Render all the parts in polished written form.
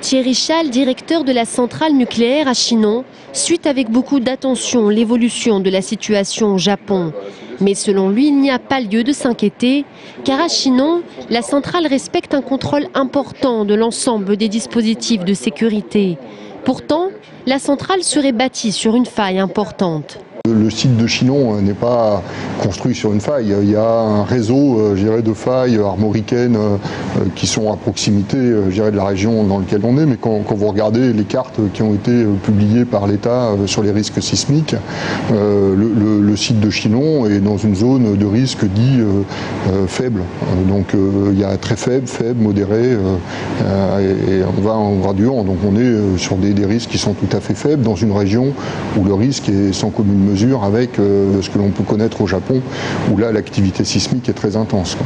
Thierry Chal, directeur de la centrale nucléaire à Chinon, suit avec beaucoup d'attention l'évolution de la situation au Japon. Mais selon lui, il n'y a pas lieu de s'inquiéter, car à Chinon, la centrale respecte un contrôle important de l'ensemble des dispositifs de sécurité. Pourtant, la centrale serait bâtie sur une faille importante. Le site de Chinon n'est pas construit sur une faille. Il y a un réseau de failles armoricaines qui sont à proximité de la région dans laquelle on est. Mais quand vous regardez les cartes qui ont été publiées par l'État sur les risques sismiques, le site de Chinon est dans une zone de risque dit faible. Donc il y a très faible, modéré et on va en graduant. Donc on est sur des risques qui sont tout à fait faibles dans une région où le risque est sans commune mesure avec ce que l'on peut connaître au Japon, où là l'activité sismique est très intense.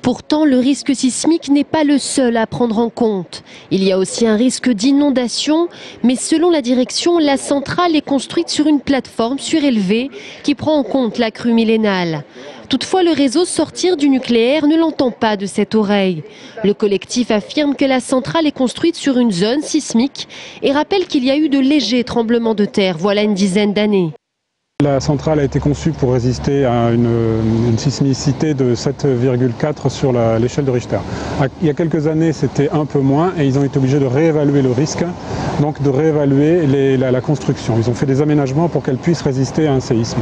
Pourtant, le risque sismique n'est pas le seul à prendre en compte. Il y a aussi un risque d'inondation, mais selon la direction, la centrale est construite sur une plateforme surélevée qui prend en compte la crue millénale. Toutefois, le réseau Sortir du nucléaire ne l'entend pas de cette oreille. Le collectif affirme que la centrale est construite sur une zone sismique et rappelle qu'il y a eu de légers tremblements de terre voilà une dizaine d'années. La centrale a été conçue pour résister à une sismicité de 7,4 sur l'échelle de Richter. Il y a quelques années, c'était un peu moins et ils ont été obligés de réévaluer le risque, donc de réévaluer la construction. Ils ont fait des aménagements pour qu'elle puisse résister à un séisme.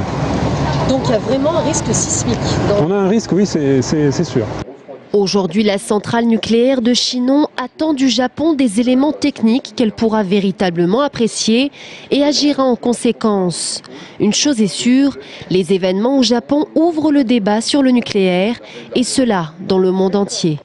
Donc il y a vraiment un risque sismique On a un risque, oui, c'est sûr. Aujourd'hui, la centrale nucléaire de Chinon attend du Japon des éléments techniques qu'elle pourra véritablement apprécier et agira en conséquence. Une chose est sûre, les événements au Japon ouvrent le débat sur le nucléaire, et cela dans le monde entier.